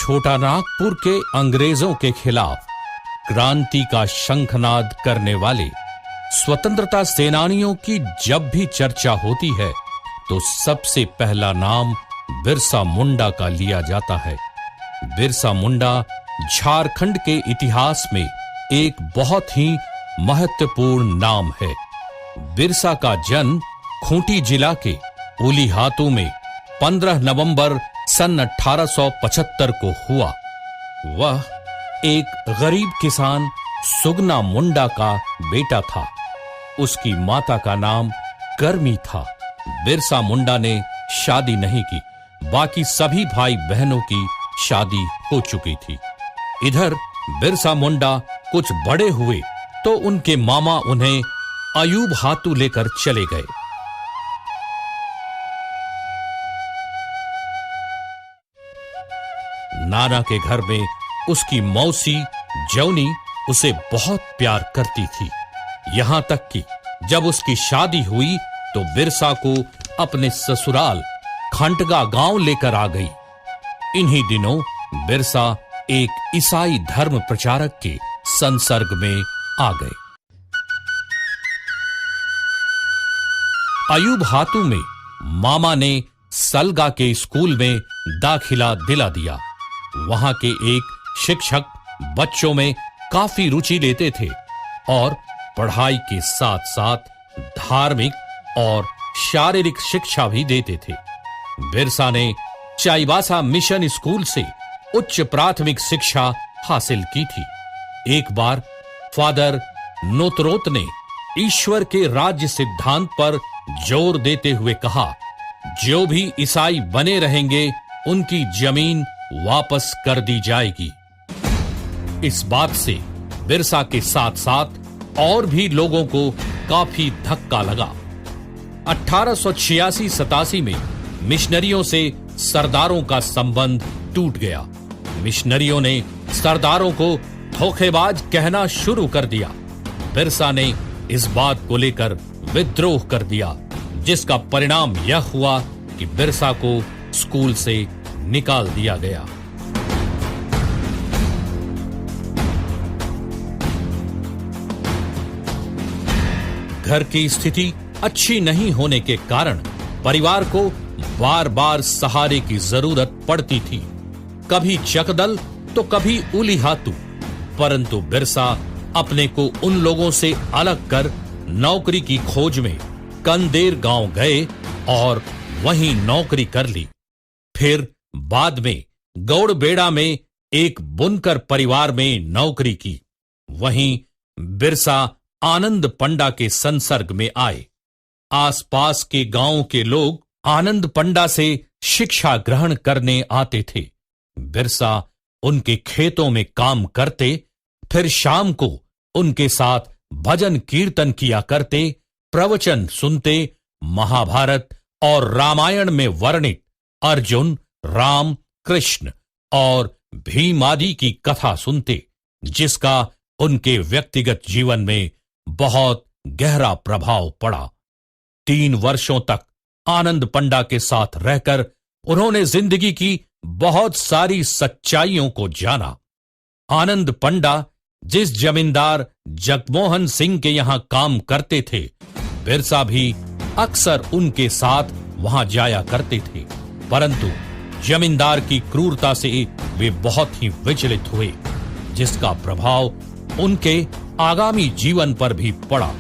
छोटा नागपुर के अंग्रेजों के खिलाफ क्रांति का शंखनाद करने वाले स्वतंत्रता सेनानियों की जब भी चर्चा होती है तो सबसे पहला नाम बिरसा मुंडा का लिया जाता है। बिरसा मुंडा झारखंड के इतिहास में एक बहुत ही महत्वपूर्ण नाम है। बिरसा का जन्म खूंटी जिला के उलीहातू में 15 नवंबर सन 1875 को हुआ। वह एक गरीब किसान सुगना मुंडा का बेटा था। उसकी माता का नाम करमी था। बिरसा मुंडा ने शादी नहीं की, बाकी सभी भाई बहनों की शादी हो चुकी थी। इधर बिरसा मुंडा कुछ बड़े हुए तो उनके मामा उन्हें अयूब हातू लेकर चले गए। नाना के घर में उसकी मौसी जौनी उसे बहुत प्यार करती थी। यहां तक कि जब उसकी शादी हुई तो बिरसा को अपने ससुराल खंटगा गांव लेकर आ गई। इन्हीं दिनों बिरसा एक ईसाई धर्म प्रचारक के संसर्ग में आ गए। अयूब हातू में मामा ने सलगा के स्कूल में दाखिला दिला दिया। वहां के एक शिक्षक बच्चों में काफी रुचि लेते थे और पढ़ाई के साथ साथ धार्मिक और शारीरिक शिक्षा भी देते थे। बिरसा ने चाईबासा मिशन स्कूल से उच्च प्राथमिक शिक्षा हासिल की थी। एक बार फादर नोतरोत ने ईश्वर के राज्य सिद्धांत पर जोर देते हुए कहा, जो भी ईसाई बने रहेंगे उनकी जमीन वापस कर दी जाएगी। इस बात से बिरसा के साथ साथ और भी लोगों को काफी धक्का लगा। 1886-87 में मिशनरियों से सरदारों का संबंध टूट गया। मिशनरियों ने सरदारों को धोखेबाज कहना शुरू कर दिया। बिरसा ने इस बात को लेकर विद्रोह कर दिया, जिसका परिणाम यह हुआ कि बिरसा को स्कूल से निकाल दिया गया। घर की स्थिति अच्छी नहीं होने के कारण परिवार को बार बार सहारे की जरूरत पड़ती थी। कभी चकदल तो कभी उलीहातू। परंतु बिरसा अपने को उन लोगों से अलग कर नौकरी की खोज में कंदेर गांव गए और वहीं नौकरी कर ली। फिर बाद में गौड़बेड़ा में एक बुनकर परिवार में नौकरी की। वहीं बिरसा आनंद पंडा के संसर्ग में आए। आसपास के गांवों के लोग आनंद पंडा से शिक्षा ग्रहण करने आते थे। बिरसा उनके खेतों में काम करते, फिर शाम को उनके साथ भजन कीर्तन किया करते, प्रवचन सुनते, महाभारत और रामायण में वर्णित अर्जुन, राम, कृष्ण और भीम आदि की कथा सुनते, जिसका उनके व्यक्तिगत जीवन में बहुत गहरा प्रभाव पड़ा। 3 वर्षों तक आनंद पंडा के साथ रहकर उन्होंने जिंदगी की बहुत सारी सच्चाइयों को जाना। आनंद पंडा जिस जमींदार जगमोहन सिंह के यहां काम करते थे, बिरसा भी अक्सर उनके साथ वहां जाया करते थे। परंतु जमींदार की क्रूरता से वे बहुत ही विचलित हुए, जिसका प्रभाव उनके आगामी जीवन पर भी पड़ा।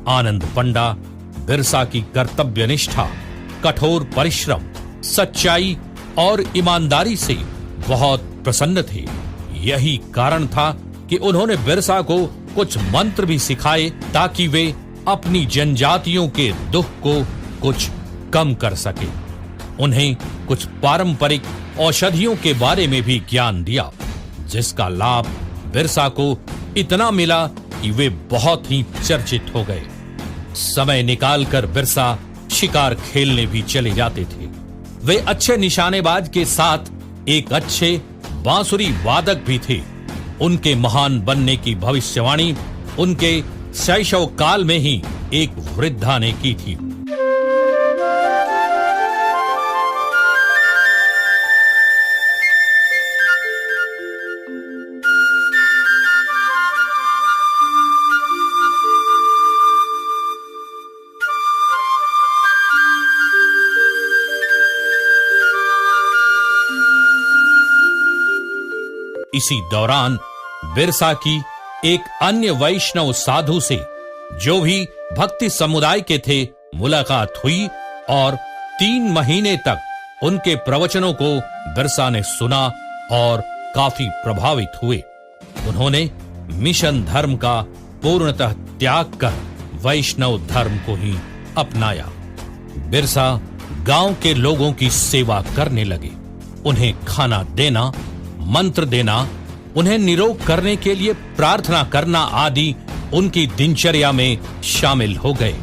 आनंद पंडा बिरसा की कर्तव्यनिष्ठा, कठोर परिश्रम, सच्चाई और ईमानदारी से बहुत प्रसन्न थे। यही कारण था कि उन्होंने बिरसा को कुछ मंत्र भी सिखाए ताकि वे अपनी जनजातियों के दुख को कुछ कम कर सके। उन्हें कुछ पारंपरिक औषधियों के बारे में भी ज्ञान दिया, जिसका लाभ बिरसा को इतना मिला कि वे बहुत ही चर्चित हो गए। समय निकालकर बिरसा शिकार खेलने भी चले जाते थे। वे अच्छे निशानेबाज के साथ एक अच्छे बांसुरी वादक भी थे। उनके महान बनने की भविष्यवाणी उनके शैशव काल में ही एक वृद्धा ने की थी। इसी दौरान बिरसा की एक अन्य वैष्णव साधु से, जो भी भक्ति समुदाय के थे, मुलाकात हुई और 3 महीने तक उनके प्रवचनों को बिरसा ने सुना और काफी प्रभावित हुए। उन्होंने मिशन धर्म का पूर्णतः त्याग कर वैष्णव धर्म को ही अपनाया। बिरसा गांव के लोगों की सेवा करने लगे। उन्हें खाना देना, मंत्र देना, उन्हें निरोग करने के लिए प्रार्थना करना आदि उनकी दिनचर्या में शामिल हो गए।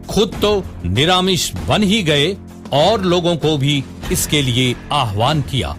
खुद तो निरामिष बन ही गए और लोगों को भी इसके लिए आह्वान किया।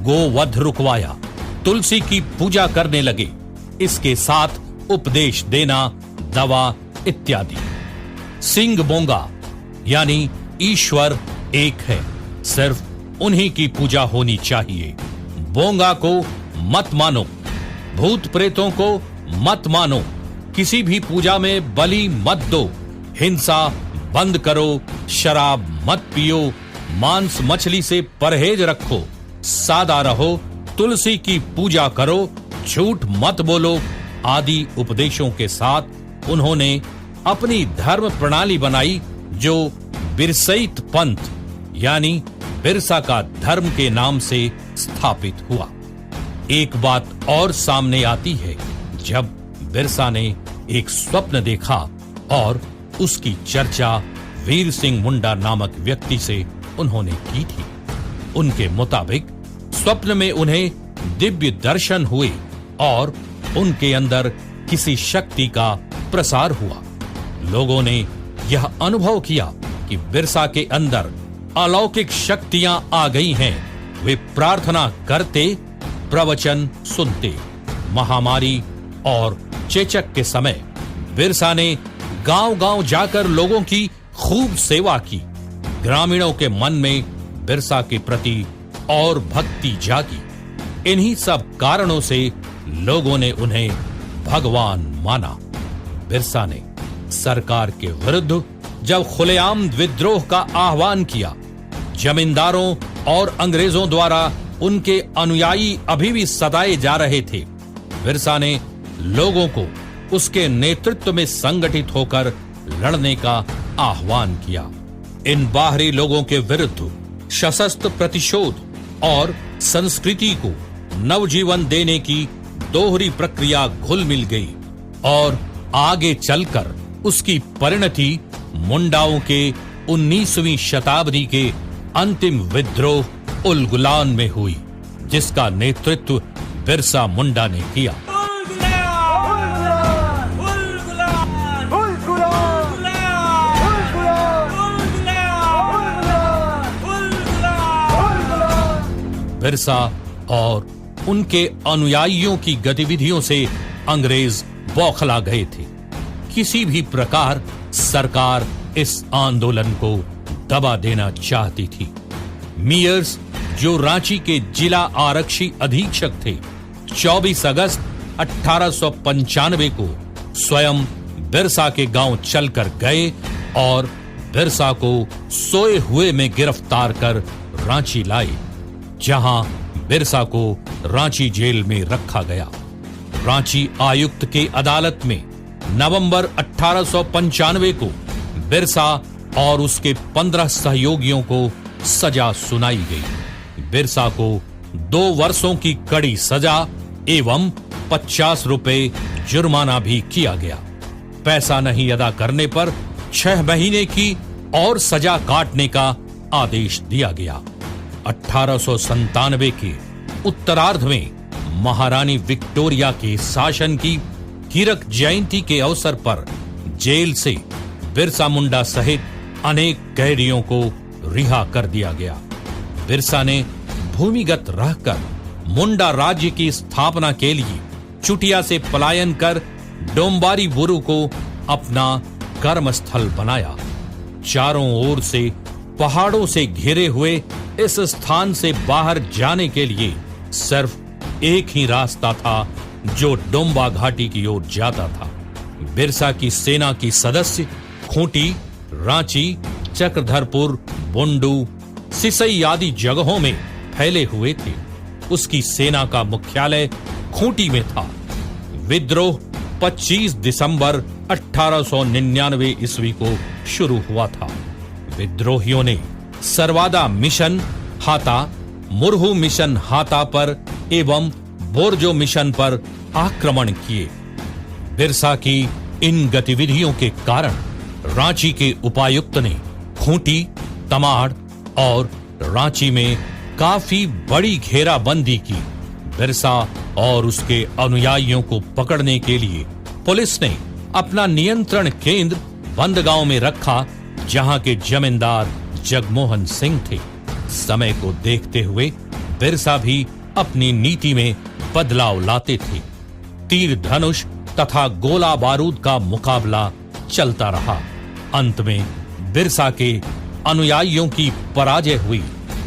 गोवध रुकवाया, तुलसी की पूजा करने लगे। इसके साथ उपदेश देना, दवा इत्यादि। सिंह बोंगा यानी ईश्वर एक है, सिर्फ उन्हीं की पूजा होनी चाहिए। बोंगा को मत मानो, भूत प्रेतों को मत मानो, किसी भी पूजा में बलि मत दो, हिंसा बंद करो, शराब मत पियो, मांस मछली से परहेज रखो, सादा रहो, तुलसी की पूजा करो, झूठ मत बोलो आदि उपदेशों के साथ उन्होंने अपनी धर्म प्रणाली बनाई, जो बिरसईत पंथ यानी बिरसा का धर्म के नाम से स्थापित हुआ। एक बात और सामने आती है, जब बिरसा ने एक स्वप्न देखा और उसकी चर्चा वीर सिंह मुंडा नामक व्यक्ति से उन्होंने की थी। उनके मुताबिक स्वप्न में उन्हें दिव्य दर्शन हुए और उनके अंदर किसी शक्ति का प्रसार हुआ। लोगों ने यह अनुभव किया कि बिरसा के अंदर अलौकिक शक्तियां आ गई हैं। वे प्रार्थना करते, प्रवचन सुनते। महामारी और चेचक के समय बिरसा ने गांव-गांव जाकर लोगों की खूब सेवा की। ग्रामीणों के मन में बिरसा के प्रति और भक्ति जागी। इन्हीं सब कारणों से लोगों ने उन्हें भगवान माना। बिरसा ने सरकार के विरुद्ध जब खुलेआम विद्रोह का आह्वान किया, जमींदारों और अंग्रेजों द्वारा उनके अनुयायी अभी भी सताए जा रहे थे। बिरसा ने लोगों को उसके नेतृत्व में संगठित होकर लड़ने का आह्वान किया। इन बाहरी लोगों के विरुद्ध सशस्त्र प्रतिशोध और संस्कृति को नवजीवन देने की दोहरी प्रक्रिया घुल मिल गई और आगे चलकर उसकी परिणति मुंडाओं के 19वीं शताब्दी के अंतिम विद्रोह उलगुलान में हुई, जिसका नेतृत्व बिरसा मुंडा ने किया। बिरसा और उनके अनुयायियों की गतिविधियों से अंग्रेज बौखला गए थे। किसी भी प्रकार सरकार इस आंदोलन को दबा देना चाहती थी। मियर्स, जो रांची के जिला आरक्षी अधीक्षक थे, 24 अगस्त 1895 को स्वयं बिरसा के गांव चलकर गए और बिरसा को सोए हुए में गिरफ्तार कर रांची लाए, जहां बिरसा को रांची जेल में रखा गया। रांची आयुक्त के अदालत में नवंबर 1895 को बिरसा और उसके 15 सहयोगियों को सजा सुनाई गई। बिरसा को 2 वर्षों की कड़ी सजा एवं 50 रुपए जुर्माना भी किया गया। पैसा नहीं अदा करने पर 6 महीने की और सजा काटने का आदेश दिया गया। 1897 के उत्तरार्ध में महारानी विक्टोरिया के शासन की हीरक जयंती के अवसर पर जेल से बिरसा मुंडा सहित अनेक कैदियों को रिहा कर दिया गया। बिरसा ने भूमिगत रहकर मुंडा राज्य की स्थापना के लिए चुटिया से पलायन कर डोंबारी बुरु को अपना कर्मस्थल बनाया। चारों ओर से पहाड़ों से घिरे हुए इस स्थान से बाहर जाने के लिए सिर्फ एक ही रास्ता था जो डोंबा घाटी की ओर जाता था। बिरसा की सेना की सदस्य खूंटी, रांची, चक्रधरपुर, बुंडू, सिसई आदि जगहों में फैले हुए थे। उसकी सेना का मुख्यालय खूंटी में था। विद्रोह 25 दिसंबर 1899 ईस्वी को शुरू हुआ था। विद्रोहियों ने सरवादा मिशन हाता, मुरहू मिशन हाता पर एवं बोरजो मिशन पर आक्रमण किए। बिरसा की इन गतिविधियों के कारण रांची के उपायुक्त ने खूंटी, तमाड़ और रांची में काफी बड़ी घेराबंदी की। बिरसा और उसके अनुयायियों को पकड़ने के लिए पुलिस ने अपना नियंत्रण केंद्र बंदगांव में रखा, जहां के जमींदार जगमोहन सिंह थे। समय को देखते हुए बिरसा भी अपनी नीति में बदलाव लाते थे। तीर धनुष तथा गोला बारूद का मुकाबला चलता रहा। अंत में बिरसा के अनुयायियों की पराजय हुई।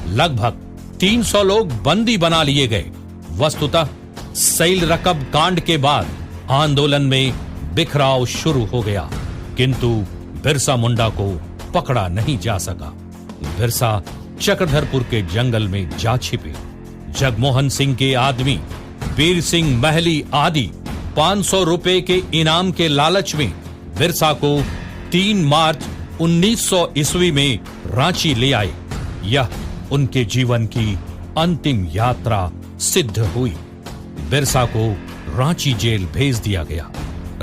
लगभग 300 लोग बंदी बना लिए गए। वस्तुतः सैल रकब कांड के बाद आंदोलन में बिखराव शुरू हो गया, किंतु बिरसा मुंडा को पकड़ा नहीं जा सका। बिरसा चक्रधरपुर के जंगल में जा छिपे। जगमोहन सिंह के आदमी वीर सिंह महली आदि 500 रुपए के इनाम के लालच में बिरसा को 3 मार्च 1900 ईस्वी में रांची ले आए। यह उनके जीवन की अंतिम यात्रा सिद्ध हुई। बिरसा को रांची जेल भेज दिया गया।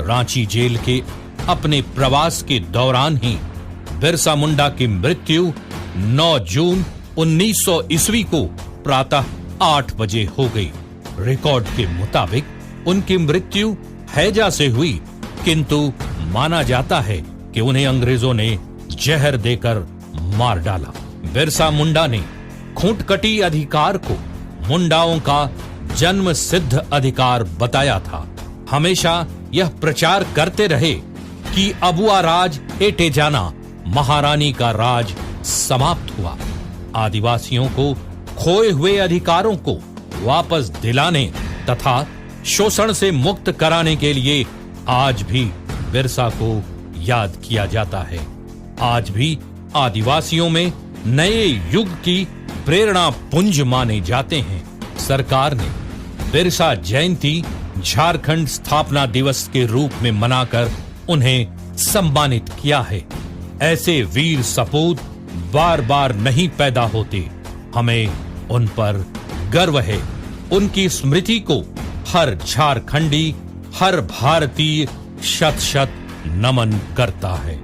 रांची जेल के अपने प्रवास के दौरान ही बिरसा मुंडा की मृत्यु 9 जून 1900 ईस्वी को प्रातः 8 बजे हो गई। रिकॉर्ड के मुताबिक उनकी मृत्यु हैजा से हुई, किंतु माना जाता है कि उन्हें अंग्रेजों ने जहर देकर मार डाला। बिरसा मुंडा ने खूंटकटी अधिकार को मुंडाओं का जन्म सिद्ध अधिकार बताया था। हमेशा यह प्रचार करते रहे कि अबुआ राज एटे जाना, महारानी का राज समाप्त हुआ। आदिवासियों को खोए हुए अधिकारों को वापस दिलाने तथा शोषण से मुक्त कराने के लिए आज भी बिरसा को याद किया जाता है। आज भी आदिवासियों में नए युग की प्रेरणा पुंज माने जाते हैं। सरकार ने बिरसा जयंती झारखंड स्थापना दिवस के रूप में मनाकर उन्हें सम्मानित किया है। ऐसे वीर सपूत बार बार नहीं पैदा होते। हमें उन पर गर्व है। उनकी स्मृति को हर झारखंडी, हर भारतीय शत शत नमन करता है।